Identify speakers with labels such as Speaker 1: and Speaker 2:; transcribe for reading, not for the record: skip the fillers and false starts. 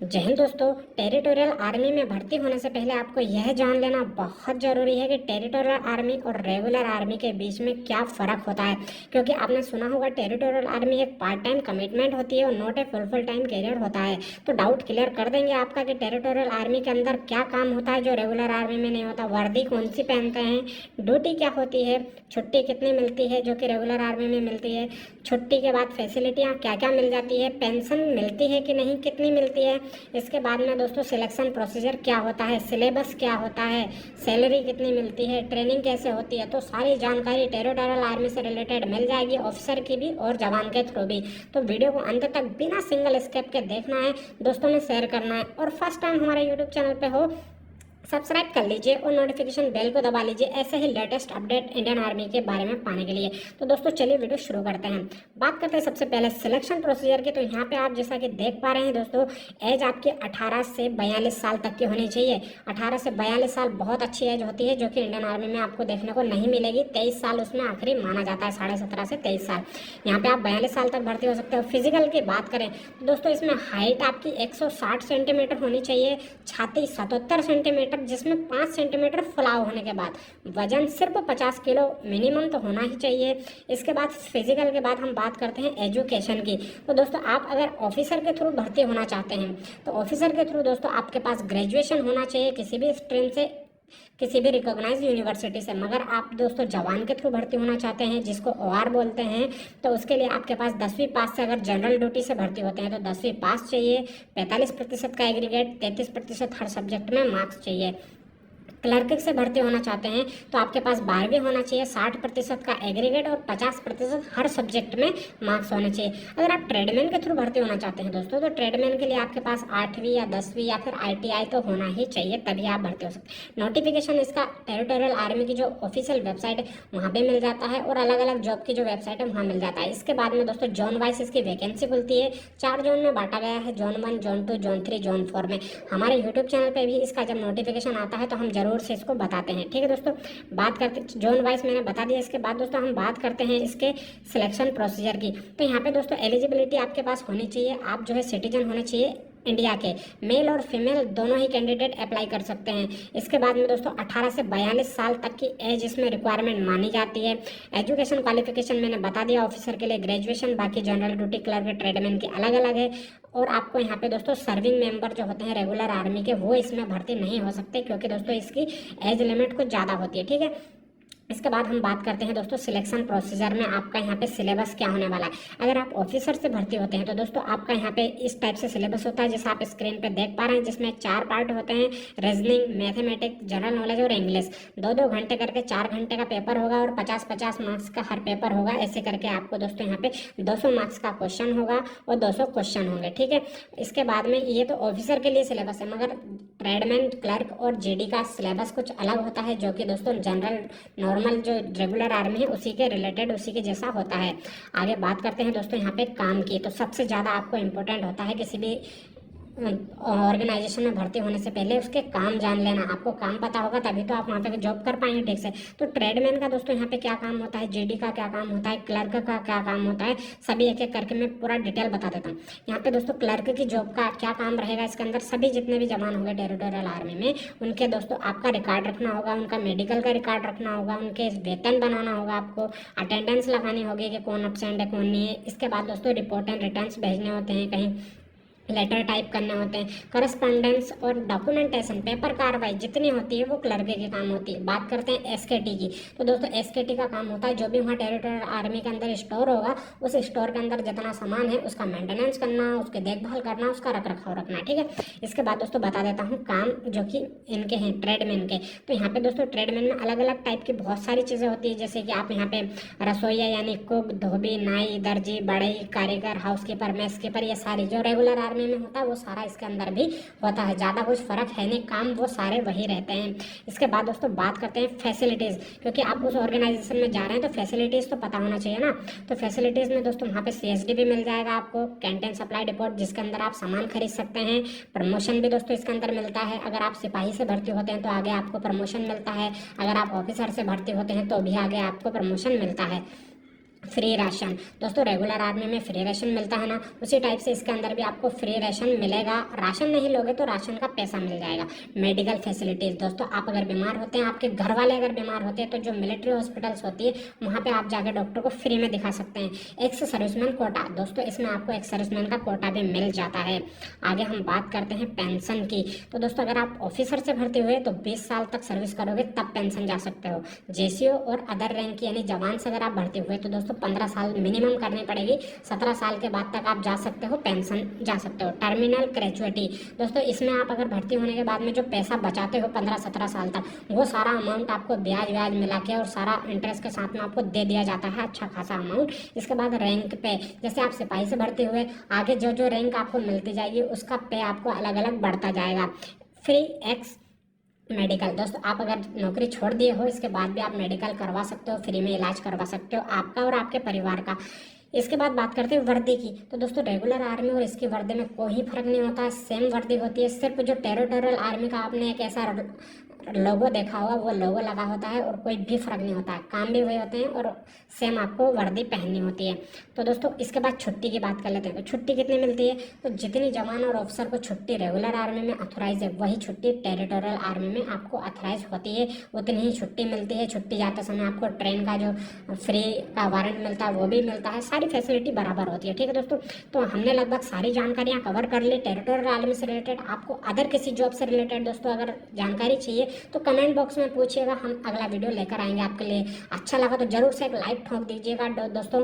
Speaker 1: जय हिंद दोस्तों। Territorial army में भर्ती होने से पहले आपको यह जान लेना बहुत ज़रूरी है कि टेरिटोरियल आर्मी और रेगुलर आर्मी के बीच में क्या फ़र्क होता है, क्योंकि आपने सुना होगा टेरिटोरियल आर्मी एक पार्ट टाइम कमिटमेंट होती है और not a full time career होता है। तो डाउट क्लियर कर देंगे आपका कि टेरिटोरियल आर्मी के अंदर क्या काम होता है जो रेगुलर आर्मी में नहीं होता, वर्दी कौन सी पहनते हैं, ड्यूटी क्या होती है, छुट्टी कितनी मिलती है जो कि रेगुलर आर्मी में मिलती है, छुट्टी के बाद फैसिलिटियाँ क्या क्या मिल जाती है, पेंशन मिलती है कि नहीं, कितनी मिलती है। इसके बाद में दोस्तों सिलेक्शन प्रोसीजर क्या होता है, सिलेबस क्या होता है, सैलरी कितनी मिलती है, ट्रेनिंग कैसे होती है, तो सारी जानकारी टेरिटोरियल आर्मी से रिलेटेड मिल जाएगी, ऑफिसर की भी और जवान के थ्रू भी। तो वीडियो को अंत तक बिना सिंगल स्टेप के देखना है, दोस्तों में शेयर करना है, और फर्स्ट टाइम हमारे यूट्यूब चैनल पे हो सब्सक्राइब कर लीजिए और नोटिफिकेशन बेल को दबा लीजिए ऐसे ही लेटेस्ट अपडेट इंडियन आर्मी के बारे में पाने के लिए। तो दोस्तों चलिए वीडियो शुरू करते हैं। बात करते हैं सबसे पहले सिलेक्शन प्रोसीजर की। तो यहाँ पे आप जैसा कि देख पा रहे हैं दोस्तों, एज आपकी 18 से 42 साल तक की होनी चाहिए। 18 से 42 साल बहुत अच्छी एज होती है जो कि इंडियन आर्मी में आपको देखने को नहीं मिलेगी। 23 साल उसमें आखिरी माना जाता है, 17.5 से 23 साल। यहाँ पे आप 42 साल तक भर्ती हो सकते हो। फिजिकल की बात करें तो दोस्तों इसमें हाइट आपकी 160 सेंटीमीटर होनी चाहिए, छाती 77 सेंटीमीटर जिसमें 5 सेंटीमीटर फुलाव होने के बाद वजन सिर्फ 50 किलो मिनिमम तो होना ही चाहिए। इसके बाद फिजिकल के बाद हम बात करते हैं एजुकेशन की। तो दोस्तों आप अगर ऑफिसर के थ्रू भर्ती होना चाहते हैं तो ऑफिसर के थ्रू दोस्तों आपके पास ग्रेजुएशन होना चाहिए किसी भी स्ट्रीम से, किसी भी रिकॉग्नाइज यूनिवर्सिटी से। मगर आप दोस्तों जवान के थ्रू भर्ती होना चाहते हैं जिसको ओआर बोलते हैं, तो उसके लिए आपके पास 10वीं पास से, अगर जनरल ड्यूटी से भर्ती होते हैं तो 10वीं पास चाहिए, 45% का एग्रीगेट, 33% हर सब्जेक्ट में मार्क्स चाहिए। क्लर्क से भर्ती होना चाहते हैं तो आपके पास 12वीं होना चाहिए, 60% का एग्रीगेट और 50% हर सब्जेक्ट में मार्क्स होने चाहिए। अगर आप ट्रेडमैन के थ्रू भर्ती होना चाहते हैं दोस्तों तो ट्रेडमैन के लिए आपके पास 8वीं या 10वीं या फिर ITI तो होना ही चाहिए, तभी आप भर्ती हो सकते हैं। नोटिफिकेशन इसका टेरिटोरियल आर्मी की जो ऑफिशियल वेबसाइट है वहाँ पर मिल जाता है और अलग अलग जॉब की जो वेबसाइट है वहाँ मिल जाता है। इसके बाद में दोस्तों जोन वाइज इसकी वैकेंसी खुलती है, 4 जोन में बांटा गया है, जोन 1, जोन 2, जोन 3, जोन 4 में। हमारे यूट्यूब चैनल पर भी इसका जब नोटिफिकेशन आता है तो हम जरूर से इसको बताते हैं। ठीक है दोस्तों, बात करते जोन वाइज मैंने बता दिया। इसके बाद दोस्तों हम बात करते हैं इसके सिलेक्शन प्रोसीजर की। तो यहाँ पे दोस्तों एलिजिबिलिटी आपके पास होनी चाहिए, आप जो है सिटीजन होने चाहिए इंडिया के, मेल और फीमेल दोनों ही कैंडिडेट अप्लाई कर सकते हैं। इसके बाद में दोस्तों 18 से 42 साल तक की एज इसमें रिक्वायरमेंट मानी जाती है। एजुकेशन क्वालिफिकेशन मैंने बता दिया, ऑफिसर के लिए ग्रेजुएशन, बाकी जनरल ड्यूटी, क्लर्क, ट्रेडमैन की अलग अलग है। और आपको यहाँ पे दोस्तों सर्विंग मेंबर जो होते हैं रेगुलर आर्मी के वो इसमें भर्ती नहीं हो सकते, क्योंकि दोस्तों इसकी एज लिमिट कुछ ज़्यादा होती है। ठीक है, इसके बाद हम बात करते हैं दोस्तों सिलेक्शन प्रोसीजर में आपका यहाँ पे सिलेबस क्या होने वाला है। अगर आप ऑफिसर से भर्ती होते हैं तो दोस्तों आपका यहाँ पे इस टाइप से सिलेबस होता है जैसे आप स्क्रीन पे देख पा रहे हैं, जिसमें 4 पार्ट होते हैं, रीजनिंग, मैथमेटिक्स, जनरल नॉलेज और इंग्लिश। 2-2 घंटे करके 4 घंटे का पेपर होगा और 50-50 मार्क्स का हर पेपर होगा। ऐसे करके आपको दोस्तों यहाँ पे 200 मार्क्स का क्वेश्चन होगा और 200 क्वेश्चन होंगे। ठीक है, इसके बाद में ये तो ऑफिसर के लिए सिलेबस है, मगर ट्रेडमैन, क्लर्क और जेडी का सिलेबस कुछ अलग होता है जो कि दोस्तों जनरल नॉर्मल जो रेगुलर आर्मी है उसी के रिलेटेड, उसी के जैसा होता है। आगे बात करते हैं दोस्तों यहाँ पे काम की। तो सबसे ज़्यादा आपको इम्पोर्टेंट होता है किसी भी ऑर्गेनाइजेशन में भर्ती होने से पहले उसके काम जान लेना। आपको काम पता होगा तभी तो आप वहाँ पे जॉब कर पाएंगे ठीक से। तो ट्रेडमैन का दोस्तों यहाँ पे क्या काम होता है, जेडी का क्या काम होता है, क्लर्क का क्या काम होता है, सभी एक एक करके मैं पूरा डिटेल बता देता हूँ। यहाँ पे दोस्तों क्लर्क की जॉब का क्या काम रहेगा, इसके अंदर सभी जितने भी जवान होंगे टेरिटोरियल आर्मी में उनके दोस्तों आपका रिकॉर्ड रखना होगा, उनका मेडिकल का रिकॉर्ड रखना होगा, उनके वेतन बनाना होगा, आपको अटेंडेंस लगानी होगी कि कौन अपसेंट है कौन नहीं है। इसके बाद दोस्तों रिपोर्ट एंड रिटर्न्स भेजने होते हैं, कहीं लेटर टाइप करने होते हैं, करस्पॉन्डेंस और डॉक्यूमेंटेशन, पेपर कार्रवाई जितनी होती है वो क्लर्क के काम होती है। बात करते हैं एसकेटी की। तो दोस्तों एसकेटी का काम होता है जो भी वहाँ टेरिटोरियल आर्मी के अंदर स्टोर होगा उस स्टोर के अंदर जितना सामान है उसका मेंटेनेंस करना, उसकी देखभाल करना, उसका रख रखाव रखना। ठीक है, इसके बाद दोस्तों बता देता हूँ काम जो कि इनके हैं ट्रेडमैन के। तो यहाँ पे दोस्तों ट्रेडमैन में अलग अलग टाइप की बहुत सारी चीज़ें होती है, जैसे कि आप यहाँ पे रसोईया यानी कुक, धोबी, नाई, दर्जी, बढ़ई, कारीगर, हाउसकीपर, मेसकीपर, ये सारी जो रेगुलर आर्मी में होता है वो सारा इसके अंदर भी होता है। ज़्यादा कुछ फर्क है नहीं, काम वो सारे वही रहते हैं। इसके बाद दोस्तों बात करते हैं फैसिलिटीज़, क्योंकि आप उस ऑर्गेनाइजेशन में जा रहे हैं तो फैसिलिटीज़ तो पता होना चाहिए ना। तो फैसिलिटीज़ में दोस्तों वहाँ पे CSD भी मिल जाएगा आपको, कैंटीन सप्लाई डिपोट, जिसके अंदर आप सामान खरीद सकते हैं। प्रमोशन भी दोस्तों इसके अंदर मिलता है। अगर आप सिपाही से भर्ती होते हैं तो आगे आपको प्रमोशन मिलता है, अगर आप ऑफिसर से भर्ती होते हैं तो भी आगे आपको प्रमोशन मिलता है। Free ration. दोस्तों रेगुलर आर्मी में फ्री राशन मिलता है ना, उसी टाइप से इसके अंदर भी आपको फ्री राशन मिलेगा। राशन नहीं लोगे तो राशन का पैसा मिल जाएगा। मेडिकल फैसिलिटीज, दोस्तों आप अगर बीमार होते हैं, आपके घर वाले अगर बीमार होते हैं, तो जो मिलिट्री हॉस्पिटल्स होती है वहाँ पे आप जाके डॉक्टर को फ्री में दिखा सकते हैं। एक्स सर्विसमैन कोटा, दोस्तों इसमें आपको एक्स सर्विसमैन का कोटा भी मिल जाता है। आगे हम बात करते हैं पेंशन की। तो दोस्तों अगर आप ऑफिसर से भर्ती हुए तो 20 साल तक सर्विस करोगे तब पेंशन जा सकते हो। जेसीओ और अदर रैंक यानी जवान से अगर आप भर्ती हुए तो दोस्तों 15 साल मिनिमम करनी पड़ेगी। 17 साल के बाद तक आप जा सकते हो, पेंशन जा सकते हो। टर्मिनल ग्रेजुएटी, दोस्तों इसमें आप अगर भर्ती होने के बाद में जो पैसा बचाते हो 15-17 साल तक, वो सारा अमाउंट आपको ब्याज व्याज मिला के और सारा इंटरेस्ट के साथ में आपको दे दिया जाता है, अच्छा खासा अमाउंट। इसके बाद रैंक पे, जैसे आप सिपाही से भर्ती हुए, आगे जो जो रैंक आपको मिलती जाएगी उसका पे आपको अलग अलग बढ़ता जाएगा। फ्री एक्स मेडिकल, दोस्तों आप अगर नौकरी छोड़ दिए हो इसके बाद भी आप मेडिकल करवा सकते हो, फ्री में इलाज करवा सकते हो आपका और आपके परिवार का। इसके बाद बात करते हैं वर्दी की। तो दोस्तों रेगुलर आर्मी और इसकी वर्दी में कोई फर्क नहीं होता है, सेम वर्दी होती है। सिर्फ जो टेरिटोरियल आर्मी का आपने एक ऐसा लोगो देखा होगा, वो लोगो लगा होता है और कोई भी फर्क नहीं होता है, काम भी वही होते हैं और सेम आपको वर्दी पहननी होती है। तो दोस्तों इसके बाद छुट्टी की बात कर लेते हैं। तो छुट्टी कितनी मिलती है? तो जितनी जवान और ऑफिसर को छुट्टी रेगुलर आर्मी में अथोराइज है, वही छुट्टी टेरिटोरियल आर्मी में आपको अथोराइज होती है, उतनी ही छुट्टी मिलती है। छुट्टी जाते समय आपको ट्रेन का जो फ्री का वारंट मिलता है वो भी मिलता है, सारी फैसिलिटी बराबर होती है। ठीक है दोस्तों, तो हमने लगभग सारी जानकारियाँ कवर कर ली टेरिटोरियल आर्मी से रिलेटेड। आपको अदर किसी जॉब से रिलेटेड दोस्तों अगर जानकारी चाहिए तो कमेंट बॉक्स में पूछिएगा, हम अगला वीडियो लेकर आएंगे आपके लिए। अच्छा लगा तो जरूर से एक लाइक ठोक दीजिएगा दोस्तों।